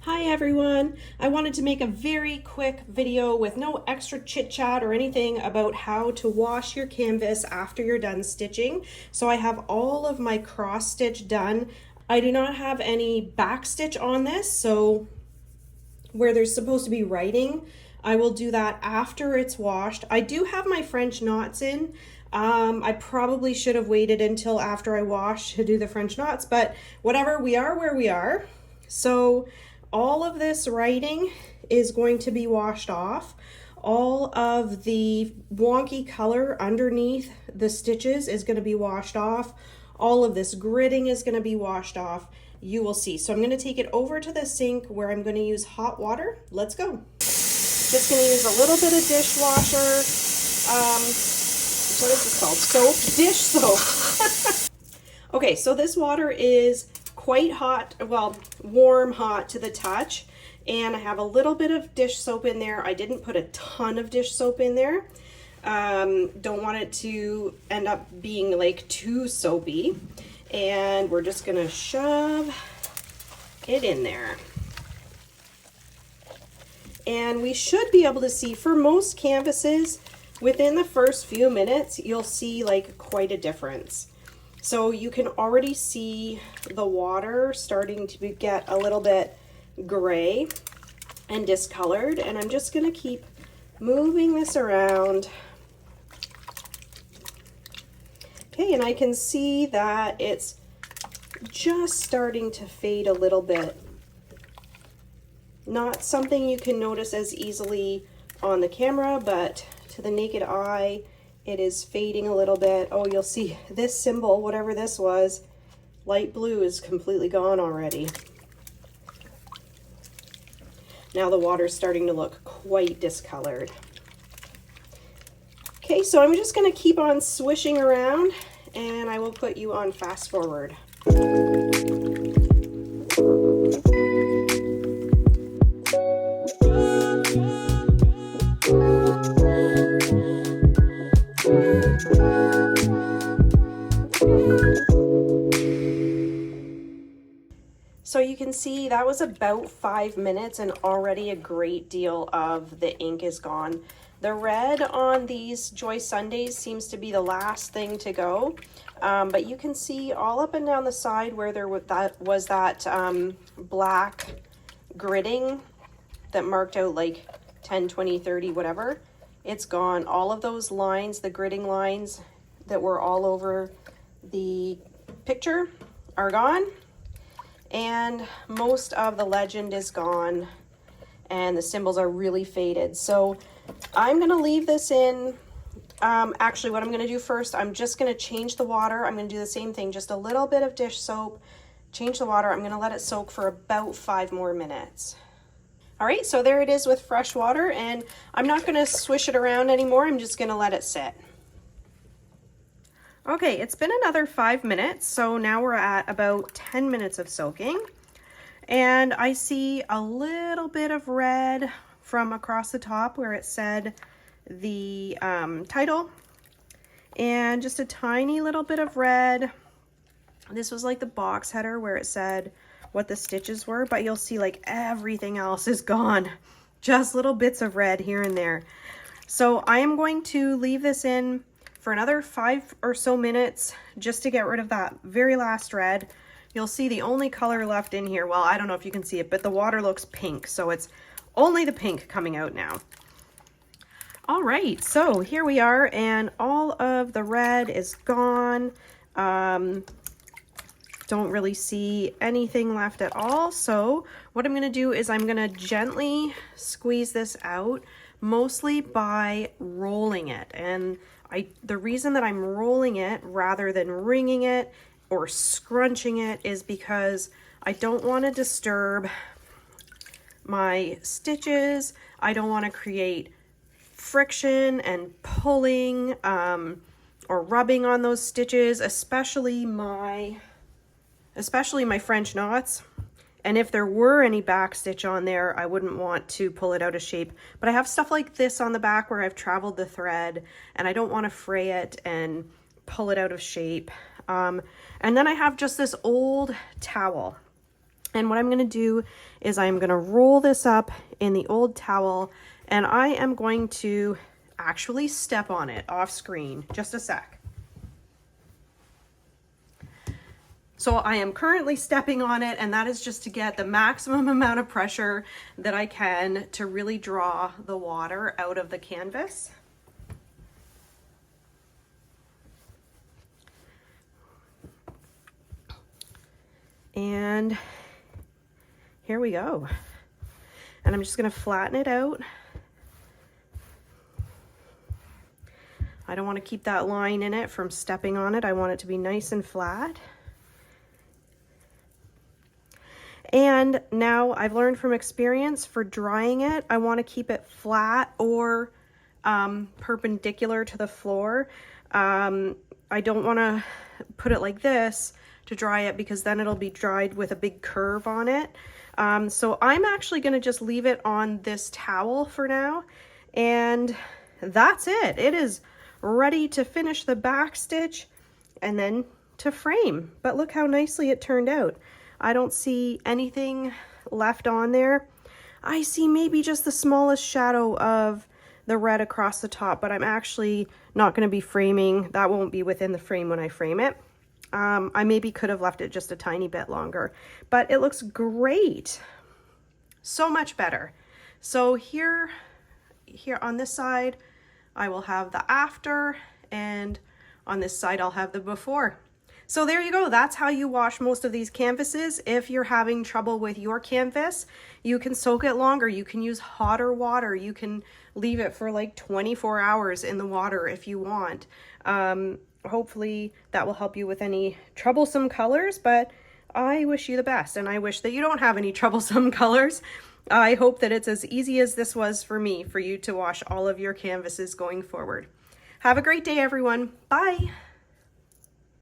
Hi everyone! I wanted to make a very quick video with no extra chit chat or anything about how to wash your canvas after you're done stitching. So I have all of my cross stitch done. I do not have any back stitch on this, so where there's supposed to be writing, I will do that after it's washed. I do have my French knots in. I probably should have waited until after I wash to do the French knots, but whatever, we are where we are. So all of this writing is going to be washed off. All of the wonky color underneath the stitches is going to be washed off. All of this gridding is going to be washed off. You will see. So I'm going to take it over to the sink where I'm going to use hot water. Let's go. Just going to use a little bit of dishwasher. What is this called? Soap? Dish soap. Okay, so this water is quite hot, well, warm, hot to the touch, and I have a little bit of dish soap in there. I didn't put a ton of dish soap in there. Don't want it to end up being like too soapy, and we're just gonna shove it in there. And we should be able to see, for most canvases, within the first few minutes, you'll see like quite a difference. So you can already see the water starting to get a little bit gray and discolored, and I'm just gonna keep moving this around. Okay, and I can see that it's just starting to fade a little bit. Not something you can notice as easily on the camera, but to the naked eye, it is fading a little bit. Oh, you'll see this symbol, whatever this was, light blue, is completely gone already. Now the water's starting to look quite discolored. Okay, so I'm just gonna keep on swishing around, and I will put you on fast forward. So you can see that was about 5 minutes, and already a great deal of the ink is gone. The red on these Joy Sundays seems to be the last thing to go, but you can see all up and down the side where there was that black gridding that marked out like 10, 20, 30, whatever. It's gone. All of those lines, the gridding lines that were all over the picture, are gone. And most of the legend is gone, and the symbols are really faded. So I'm gonna leave this in. Actually, what I'm gonna do first, I'm just gonna change the water. I'm gonna do the same thing, just a little bit of dish soap, change the water. I'm gonna let it soak for about 5 more minutes. All right, so there it is with fresh water, and I'm not gonna swish it around anymore. I'm just gonna let it sit. Okay, it's been another 5 minutes, so now we're at about 10 minutes of soaking. And I see a little bit of red from across the top where it said the title, and just a tiny little bit of red. This was like the box header where it said what the stitches were, but you'll see like everything else is gone. Just little bits of red here and there. So I am going to leave this in for another 5 or so minutes just to get rid of that very last red. You'll see the only color left in here, well, I don't know if you can see it, but the water looks pink, so it's only the pink coming out now. All right, so here we are, and all of the red is gone. Don't really see anything left at all. So what I'm gonna do is I'm gonna gently squeeze this out, mostly by rolling it. And the reason that I'm rolling it rather than wringing it or scrunching it is because I don't want to disturb my stitches. I don't want to create friction and pulling or rubbing on those stitches, especially my French knots. And if there were any back stitch on there, I wouldn't want to pull it out of shape. But I have stuff like this on the back where I've traveled the thread, and I don't want to fray it and pull it out of shape. And then I have just this old towel. And what I'm going to do is I'm going to roll this up in the old towel, and I am going to actually step on it off screen. Just a sec. So I am currently stepping on it, and that is just to get the maximum amount of pressure that I can to really draw the water out of the canvas. And here we go. And I'm just going to flatten it out. I don't want to keep that line in it from stepping on it. I want it to be nice and flat. And now I've learned from experience, for drying it, I want to keep it flat or perpendicular to the floor. I don't want to put it like this to dry it, because then it'll be dried with a big curve on it. So I'm actually going to just leave it on this towel for now, and that's it. It is ready to finish the back stitch and then to frame. But look how nicely it turned out. I don't see anything left on there. I see maybe just the smallest shadow of the red across the top, but I'm actually not going to be framing. That won't be within the frame when I frame it. I maybe could have left it just a tiny bit longer, but it looks great. So much better. So here on this side, I will have the after, and on this side, I'll have the before. So there you go. That's how you wash most of these canvases. If you're having trouble with your canvas, you can soak it longer. You can use hotter water. You can leave it for like 24 hours in the water if you want. Hopefully that will help you with any troublesome colors, but I wish you the best, and I wish that you don't have any troublesome colors. I hope that it's as easy as this was for me for you to wash all of your canvases going forward. Have a great day, everyone. Bye.